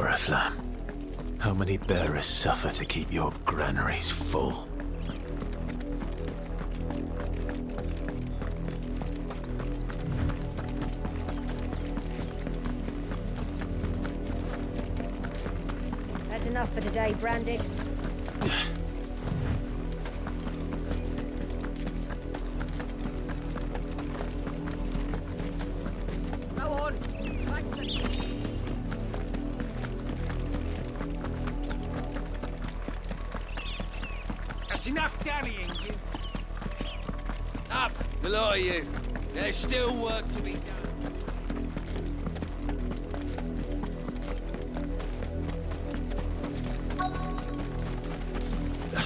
Oriflamme, how many bearers suffer to keep your granaries full? That's enough for today, Branded. Go on. Right to the... That's enough dallying, you. Up, the lot of you. There's still work to be done.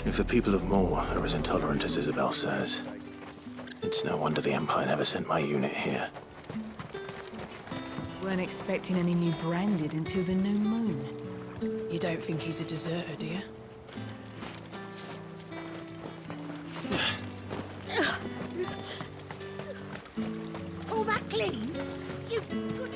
If the people of Moor are as intolerant as Isabel says, it's no wonder the Empire never sent my unit here. Weren't expecting any new Branded until the new moon. You don't think he's a deserter, do you? All that clean? You good...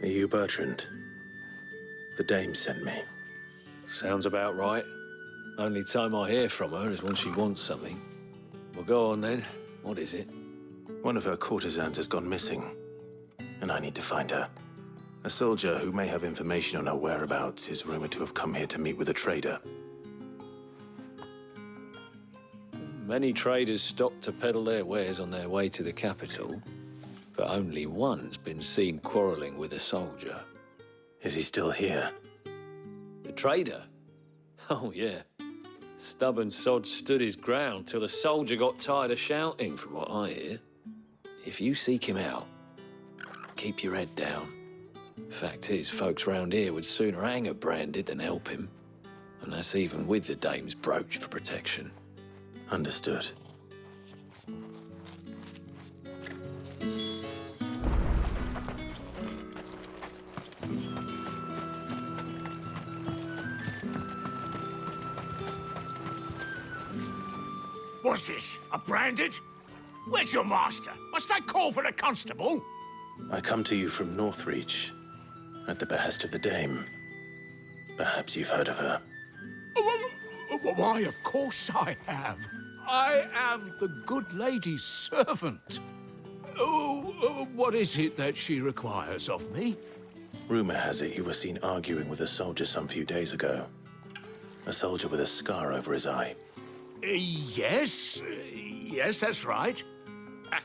Are you Bertrand? The dame sent me. Sounds about right. Only time I hear from her is when she wants something. Well, go on then. What is it? One of her courtesans has gone missing, and I need to find her. A soldier who may have information on her whereabouts is rumored to have come here to meet with a trader. Many traders stop to peddle their wares on their way to the capital, but only one's been seen quarreling with a soldier. Is he still here? The trader? Oh, yeah. Stubborn sod stood his ground till the soldier got tired of shouting, from what I hear. If you seek him out, keep your head down. Fact is, folks round here would sooner hang a Branded than help him. And that's even with the dame's brooch for protection. Understood. What's this? A Branded? Where's your master? Must I call for the constable? I come to you from Northreach, at the behest of the dame. Perhaps you've heard of her. Why, of course I have. I am the good lady's servant. What is it that she requires of me? Rumor has it you were seen arguing with a soldier some few days ago. A soldier with a scar over his eye. Yes, that's right.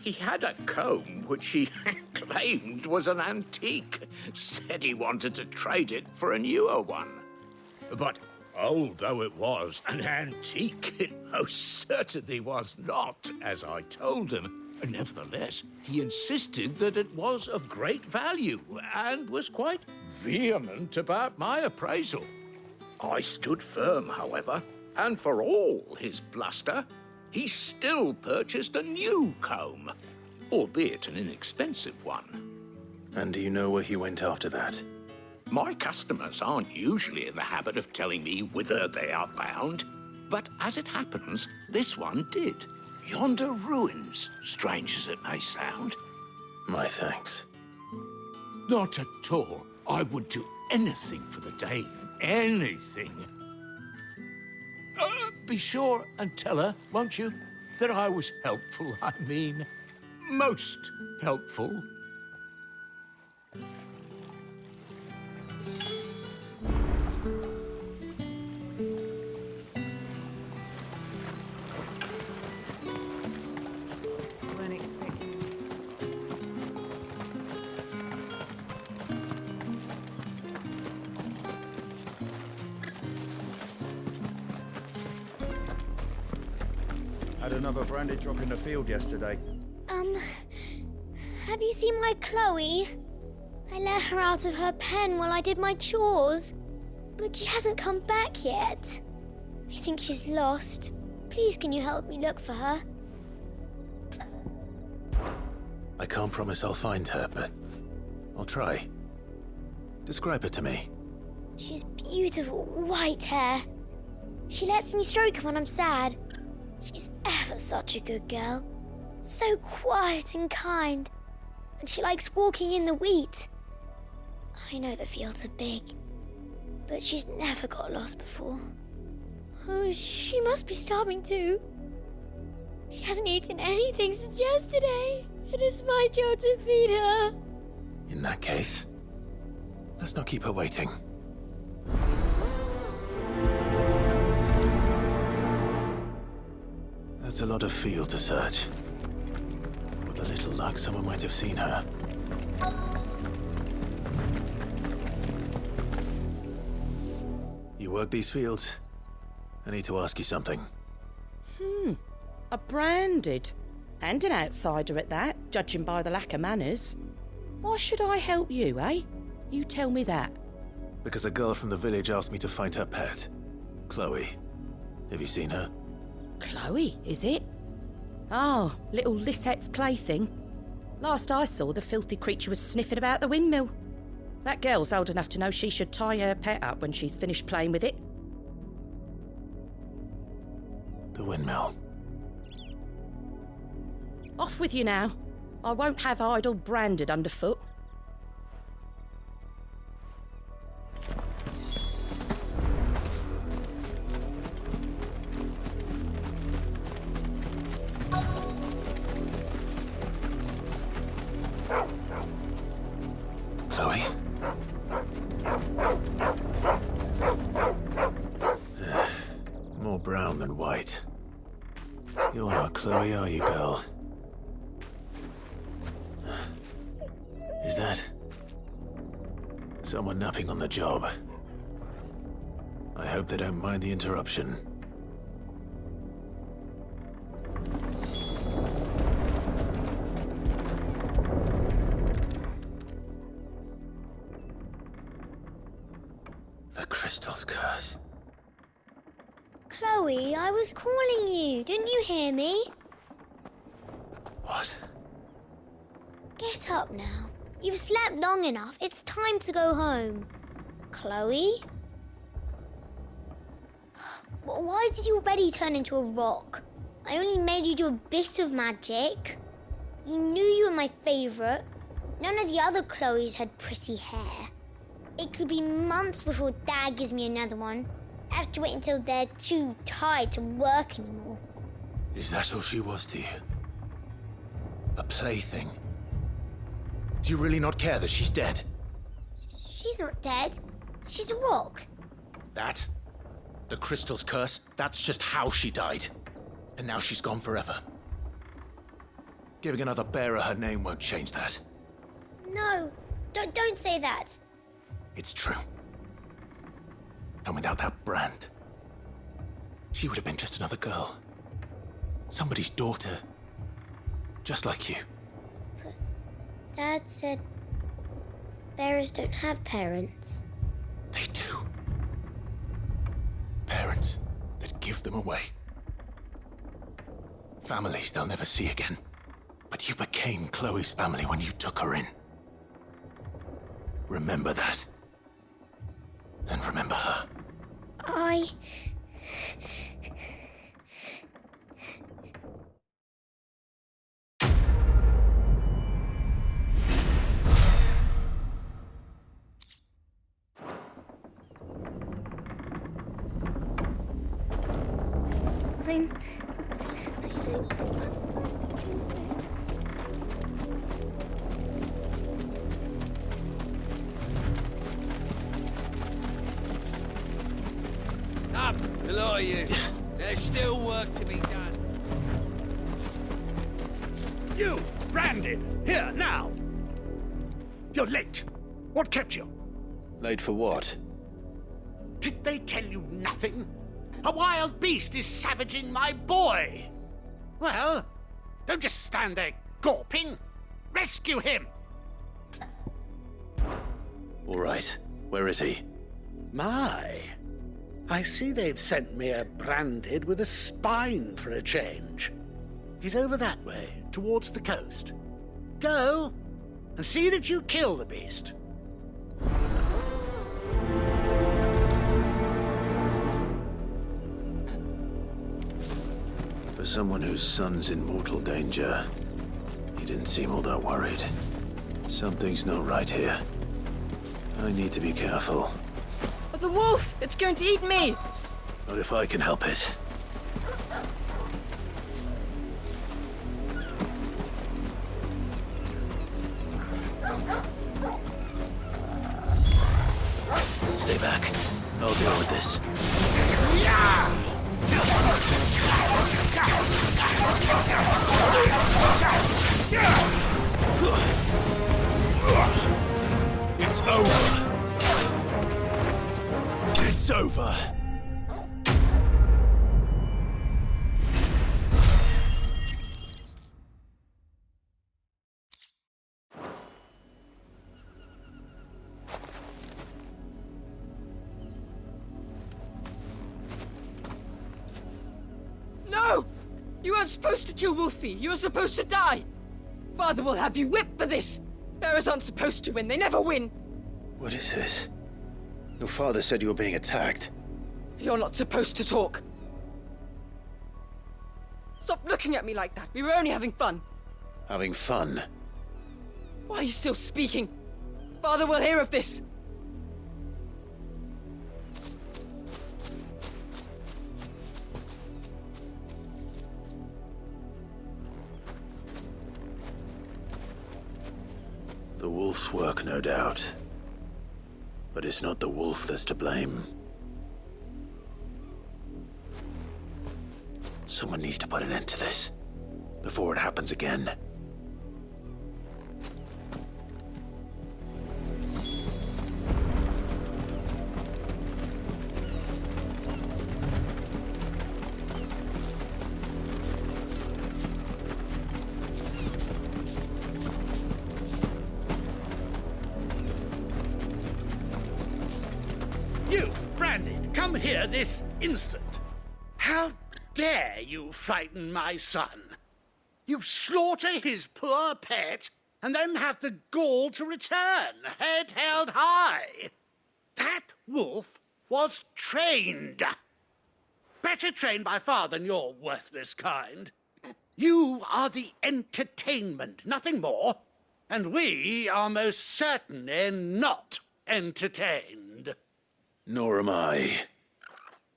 He had a comb which he claimed was an antique. Said he wanted to trade it for a newer one. But old though it was, an antique it most certainly was not, as I told him. Nevertheless, he insisted that it was of great value and was quite vehement about my appraisal. I stood firm, however, and for all his bluster, he still purchased a new comb, albeit an inexpensive one. And do you know where he went after that? My customers aren't usually in the habit of telling me whither they are bound, but as it happens, this one did. Yonder ruins, strange as it may sound. My thanks. Not at all. I would do anything for the dame. Anything. Be sure and tell her, won't you, that I was helpful, I mean, most helpful. Weren't expecting... Had another Branded drop in the field yesterday. Have you seen my Chloe? I let her out of her pen while I did my chores, but she hasn't come back yet. I think she's lost. Please, can you help me look for her? I can't promise I'll find her, but I'll try. Describe her to me. She's beautiful white hair. She lets me stroke her when I'm sad. She's ever such a good girl. So quiet and kind. And she likes walking in the wheat. I know the fields are big, but she's never got lost before. Oh, she must be starving too. She hasn't eaten anything since yesterday. It is my job to feed her. In that case, let's not keep her waiting. That's a lot of field to search. With a little luck, someone might have seen her. You work these fields? I need to ask you something. A branded. And an outsider at that, judging by the lack of manners. Why should I help you, eh? You tell me that. Because a girl from the village asked me to find her pet, Chloe. Have you seen her? Chloe, is it? Oh, little Lisette's plaything. Last I saw, the filthy creature was sniffing about the windmill. That girl's old enough to know she should tie her pet up when she's finished playing with it. The windmill. Off with you now. I won't have idle branded underfoot. Chloe? More brown than white. You're not Chloe, are you, girl? Is that someone napping on the job? I hope they don't mind the interruption. The crystal's curse. Chloe, I was calling you. Didn't you hear me? What? Get up now. You've slept long enough. It's time to go home. Chloe? Why did you already turn into a rock? I only made you do a bit of magic. You knew you were my favourite. None of the other Chloes had pretty hair. It could be months before Dad gives me another one. I have to wait until they're too tired to work anymore. Is that all she was to you? A plaything? Do you really not care that she's dead? She's not dead. She's a rock. That? The crystal's curse? That's just how she died. And now she's gone forever. Giving another bearer her name won't change that. No, don't say that. It's true. And without that brand, she would have been just another girl. Somebody's daughter. Just like you. But Dad said bearers don't have parents. They do. Parents that give them away. Families they'll never see again. But you became Chloe's family when you took her in. Remember that. And remember her. Up, a lot of you. There's still work to be done. You, Brandon, here, now! You're late. What kept you? Late for what? Did they tell you nothing? A wild beast is savaging my boy! Well, don't just stand there gawping. Rescue him! All right. Where is he? My, I see they've sent me a branded with a spine for a change. He's over that way, towards the coast. Go and see that you kill the beast. For someone whose son's in mortal danger, he didn't seem all that worried. Something's not right here. I need to be careful. The wolf! It's going to eat me! Not if I can help it. Stay back. I'll deal with this. It's over. It's over. No! You weren't supposed to kill Wolfie. You were supposed to die. Father will have you whipped for this. Bearers aren't supposed to win. They never win. What is this? Your father said you were being attacked. You're not supposed to talk. Stop looking at me like that. We were only having fun. Having fun? Why are you still speaking? Father will hear of this. The wolf's work, no doubt. But it's not the wolf that's to blame. Someone needs to put an end to this, before it happens again. You, Branded, come here this instant. How dare you frighten my son? You slaughter his poor pet, and then have the gall to return, head held high. That wolf was trained. Better trained by far than your worthless kind. You are the entertainment, nothing more. And we are most certainly not entertained. Nor am I.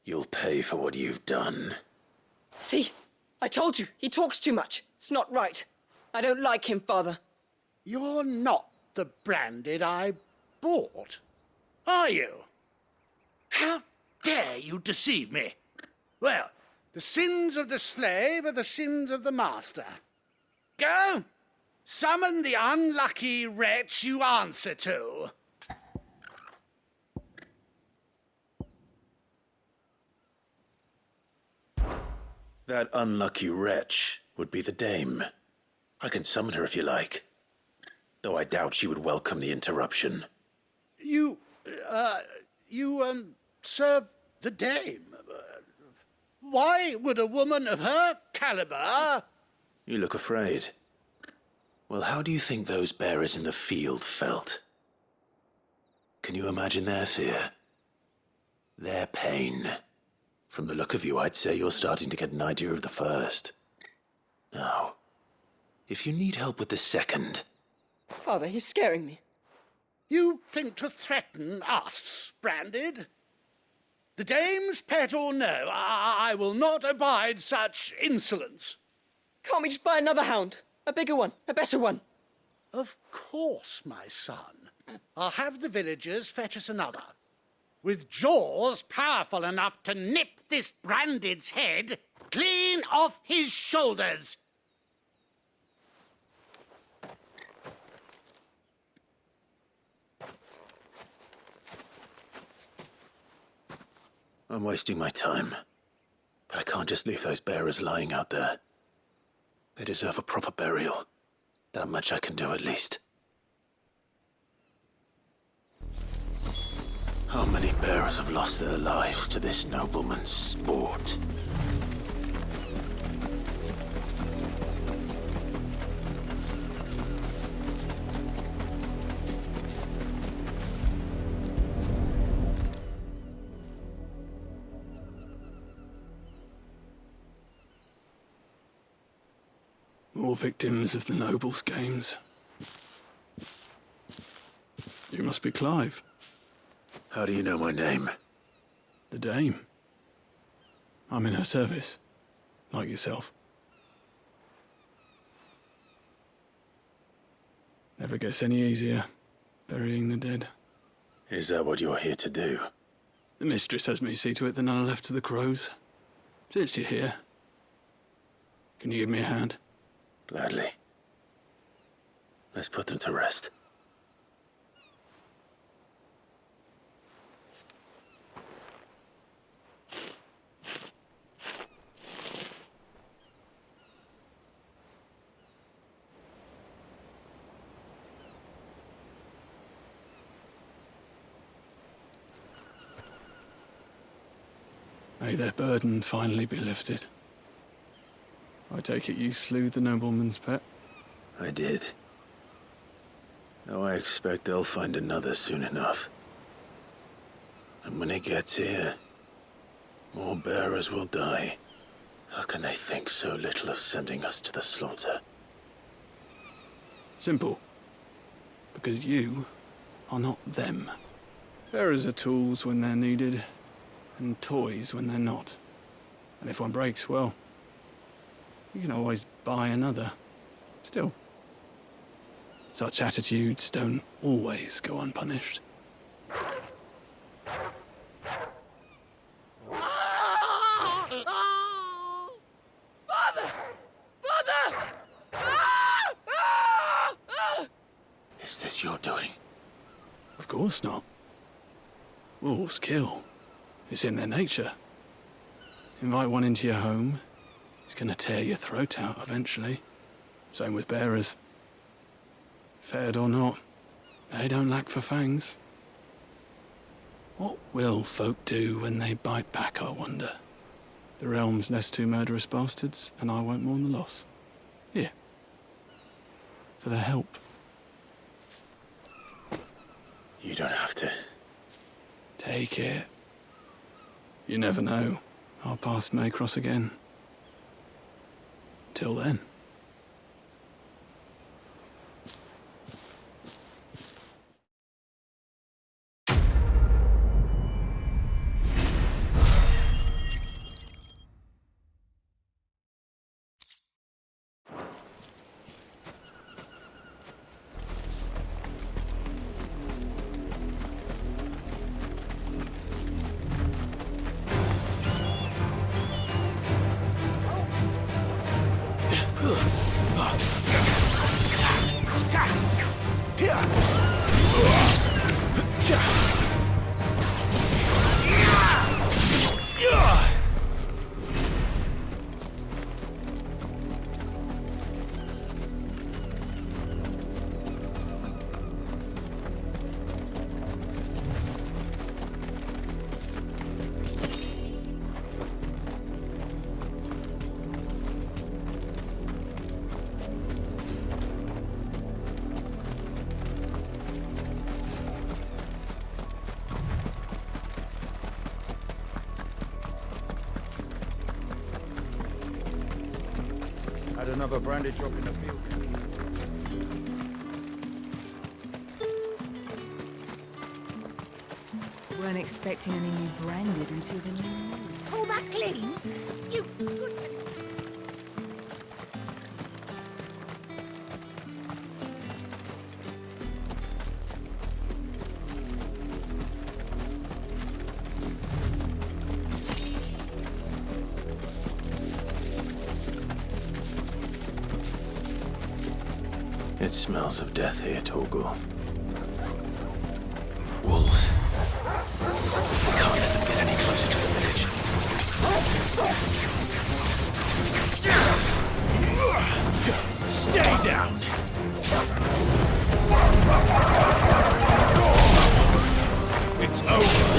You'll pay for what you've done. See? I told you. He talks too much. It's not right. I don't like him, Father. You're not the Branded I bought, are you? How dare you deceive me? Well, the sins of the slave are the sins of the master. Go, summon the unlucky wretch you answer to. That unlucky wretch would be the dame. I can summon her if you like. Though I doubt she would welcome the interruption. You serve the dame. Why would a woman of her caliber... You look afraid. Well, how do you think those bearers in the field felt? Can you imagine their fear? Their pain? From the look of you, I'd say you're starting to get an idea of the first. Now, if you need help with the second... Father, he's scaring me. You think to threaten us, Branded? The dame's pet or no, I will not abide such insolence. Can't we just buy another hound? A bigger one, a better one. Of course, my son. I'll have the villagers fetch us another. With jaws powerful enough to nip this Branded's head clean off his shoulders. I'm wasting my time. But I can't just leave those bearers lying out there. They deserve a proper burial. That much I can do at least. How many bearers have lost their lives to this nobleman's sport? All victims of the nobles' games. You must be Clive. How do you know my name? The Dame. I'm in her service, like yourself. Never gets any easier, burying the dead. Is that what you're here to do? The mistress has me see to it that none are left to the crows. Since you're here, can you give me a hand? Gladly. Let's put them to rest. May their burden finally be lifted. I take it you slew the nobleman's pet? I did. Though I expect they'll find another soon enough. And when it gets here, more bearers will die. How can they think so little of sending us to the slaughter? Simple. Because you are not them. Bearers are tools when they're needed, and toys when they're not. And if one breaks, well, you can always buy another. Still, such attitudes don't always go unpunished. Father! Father! Is this your doing? Of course not. Wolves kill. It's in their nature. Invite one into your home, he's gonna tear your throat out eventually. Same with bearers. Fed or not, they don't lack for fangs. What will folk do when they bite back, I wonder? The realm's less two murderous bastards, and I won't mourn the loss. Here. For their help. You don't have to. Take it. You never know. Our paths may cross again. Till then. Had another branded drop in the field. Weren't expecting any new branded until the new moon. Pull that clean? You good. It smells of death here, Torgal. Wolves. We can't let them get any closer to the village. Stay down! It's over!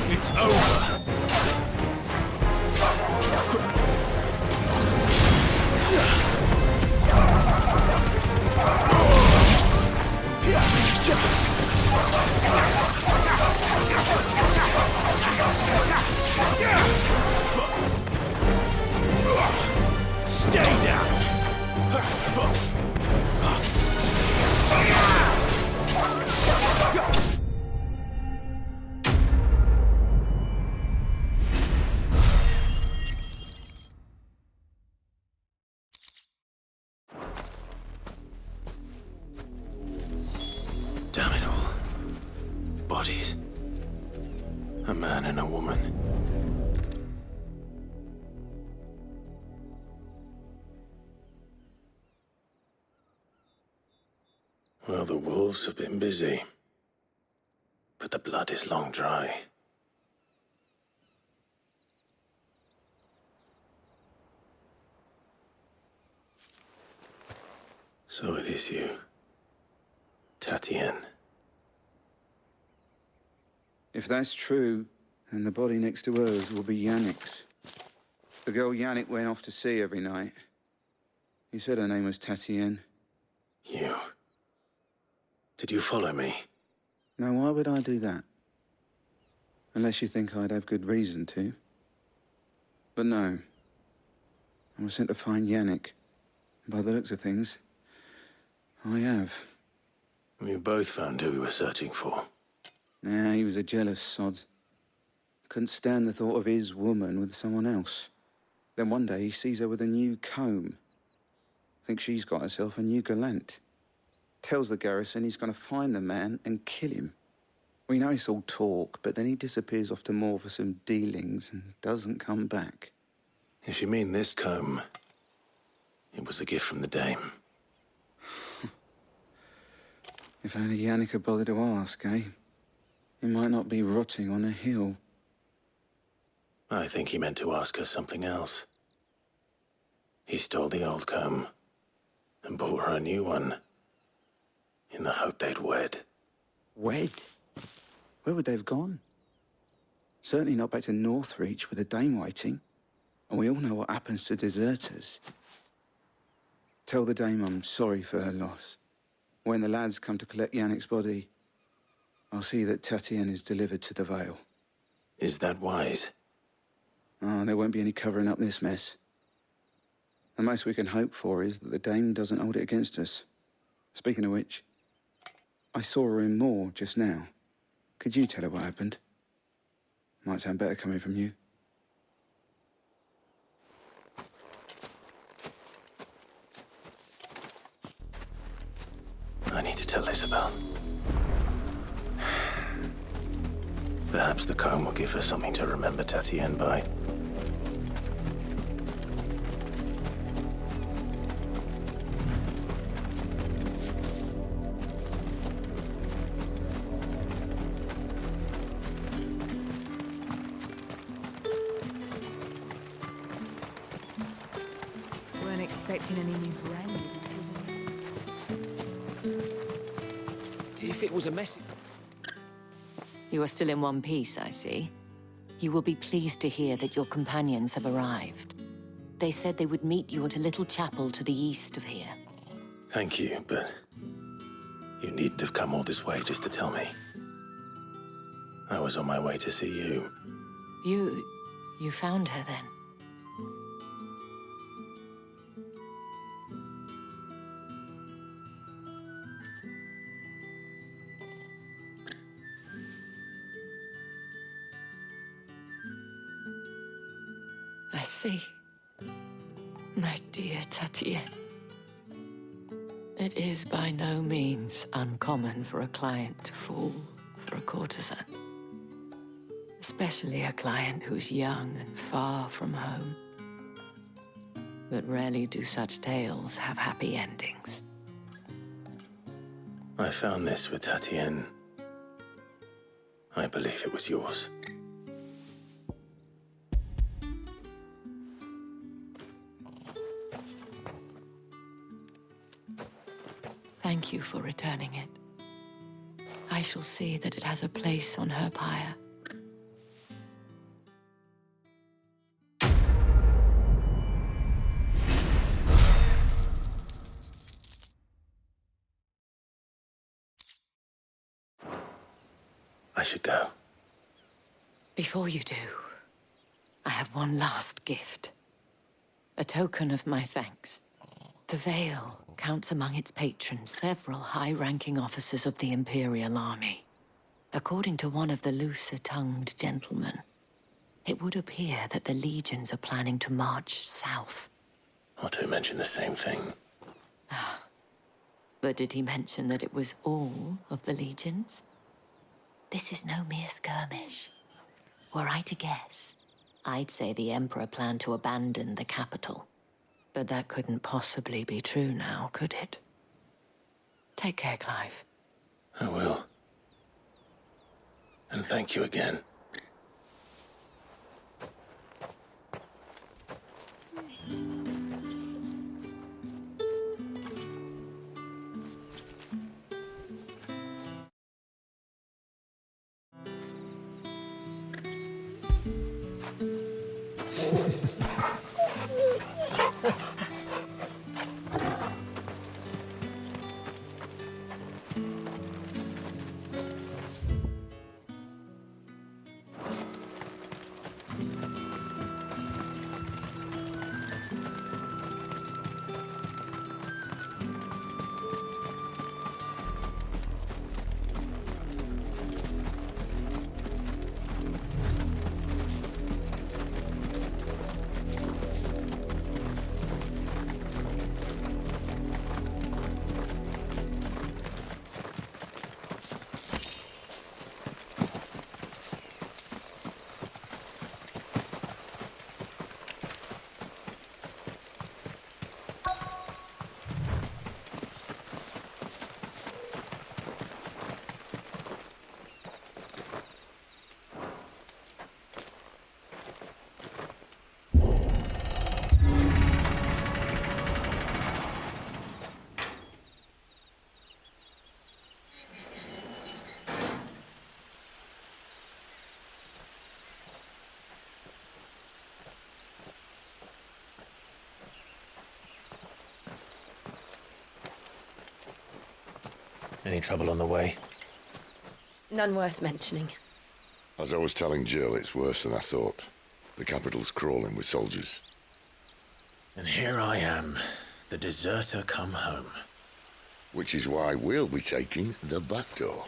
It's over! Stay down! Damn it all. Bodies. A man and a woman. Well, the wolves have been busy. But the blood is long dry. So it is you, Tatienne. If that's true, then the body next to hers will be Yannick's. The girl Yannick went off to see every night. He said her name was Tatienne. You. Did you follow me? Now, why would I do that? Unless you think I'd have good reason to. But no. I was sent to find Yannick. By the looks of things, I have. We both found who we were searching for. Nah, he was a jealous sod. Couldn't stand the thought of his woman with someone else. Then one day he sees her with a new comb. Thinks she's got herself a new gallant. Tells the garrison he's going to find the man and kill him. We know it's all talk, but then he disappears off to Moor for some dealings and doesn't come back. If you mean this comb, it was a gift from the dame. If only Yannick had bothered to ask, eh? He might not be rotting on a hill. I think he meant to ask her something else. He stole the old comb and bought her a new one in the hope they'd wed. Wed? Where would they have gone? Certainly not back to Northreach with the dame waiting. And we all know what happens to deserters. Tell the dame I'm sorry for her loss. When the lads come to collect Yannick's body, I'll see that Tatienne is delivered to the Vale. Is that wise? Oh, there won't be any covering up this mess. The most we can hope for is that the dame doesn't hold it against us. Speaking of which, I saw her in Moor just now. Could you tell her what happened? Might sound better coming from you. I need to tell Isabel. Perhaps the comb will give her something to remember Tatienne by. Weren't expecting any new branded until If it was a message... You are still in one piece, I see. You will be pleased to hear that your companions have arrived. They said they would meet you at a little chapel to the east of here. Thank you, but you needn't have come all this way just to tell me. I was on my way to see you. You found her then? I see. My dear Tatienne. It is by no means uncommon for a client to fall for a courtesan. Especially a client who's young and far from home. But rarely do such tales have happy endings. I found this with Tatienne. I believe it was yours. Thank you for returning it. I shall see that it has a place on her pyre. I should go. Before you do, I have one last gift. A token of my thanks. The Vale counts among its patrons several high-ranking officers of the Imperial Army. According to one of the looser-tongued gentlemen, it would appear that the legions are planning to march south. Not to mention the same thing. But did he mention that it was all of the legions? This is no mere skirmish. Were I to guess, I'd say the Emperor planned to abandon the capital. But that couldn't possibly be true now, could it? Take care, Clive. I will. And thank you again. Any trouble on the way? None worth mentioning. As I was telling Jill, it's worse than I thought. The capital's crawling with soldiers. And here I am, the deserter come home. Which is why we'll be taking the back door.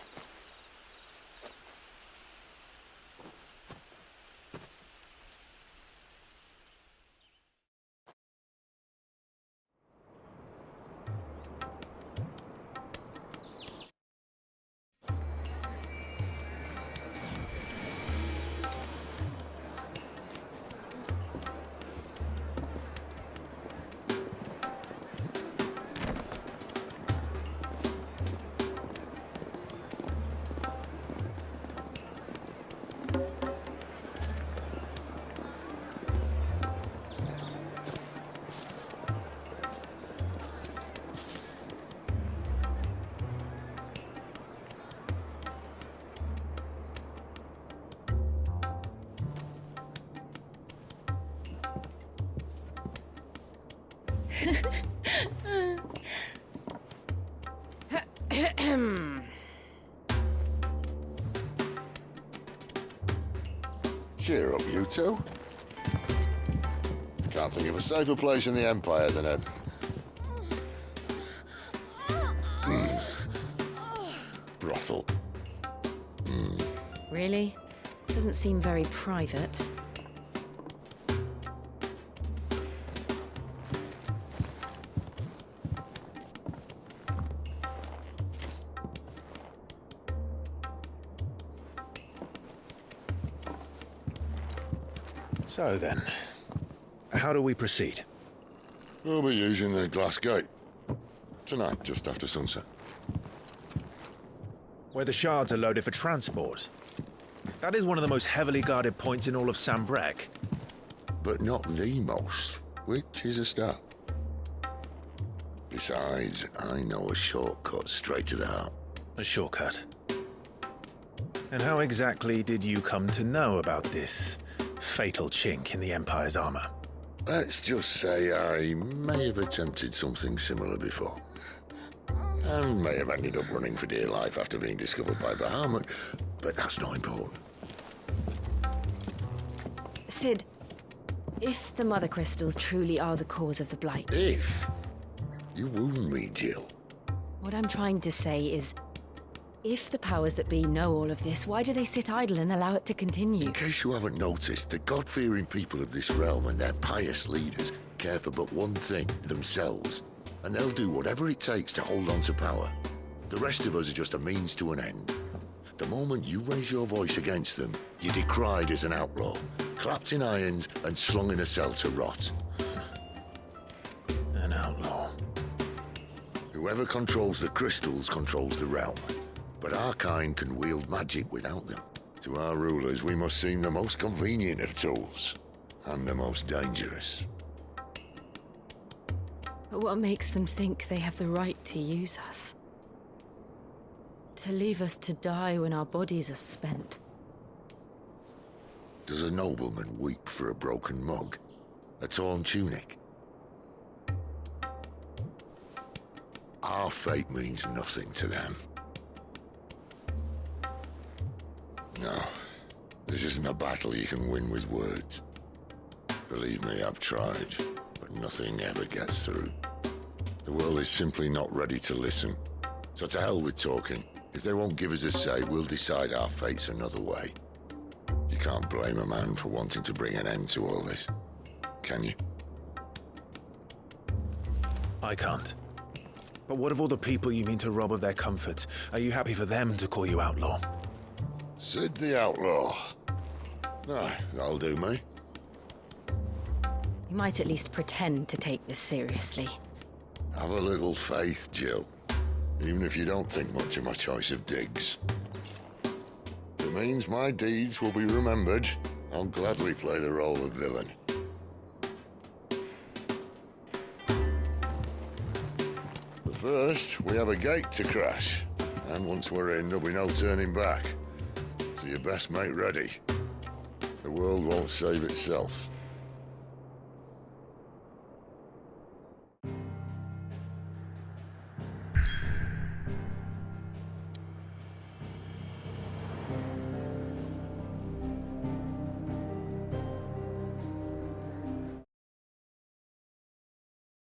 Cheer up, you two. Can't think of a safer place in the Empire than a... brothel. Really? Doesn't seem very private. So then, how do we proceed? We'll be using the glass gate. Tonight, just after sunset. Where the shards are loaded for transport. That is one of the most heavily guarded points in all of Sambrek. But not the most, which is a start. Besides, I know a shortcut straight to the heart. A shortcut? And how exactly did you come to know about this fatal chink in the Empire's armor? Let's just say I may have attempted something similar before. And may have ended up running for dear life after being discovered by Bahamut, but that's not important. Sid, If the Mother Crystals truly are the cause of the Blight... If? You wound me, Jill. What I'm trying to say is, if the powers that be know all of this, why do they sit idle and allow it to continue? In case you haven't noticed, the God-fearing people of this realm and their pious leaders care for but one thing, themselves. And they'll do whatever it takes to hold on to power. The rest of us are just a means to an end. The moment you raise your voice against them, you're decried as an outlaw, clapped in irons and slung in a cell to rot. An outlaw. Whoever controls the crystals controls the realm. But our kind can wield magic without them. To our rulers, we must seem the most convenient of tools, and the most dangerous. But what makes them think they have the right to use us? To leave us to die when our bodies are spent? Does a nobleman weep for a broken mug? A torn tunic? Our fate means nothing to them. No, this isn't a battle you can win with words. Believe me, I've tried, but nothing ever gets through. The world is simply not ready to listen. So to hell with talking. If they won't give us a say, we'll decide our fates another way. You can't blame a man for wanting to bring an end to all this, can you? I can't. But what of all the people you mean to rob of their comfort? Are you happy for them to call you outlaw? Sid the Outlaw. Aye, that'll do me. You might at least pretend to take this seriously. Have a little faith, Jill. Even if you don't think much of my choice of digs. If it means my deeds will be remembered, I'll gladly play the role of villain. But first, we have a gate to crash. And once we're in, there'll be no turning back. So you best make ready. The world won't save itself.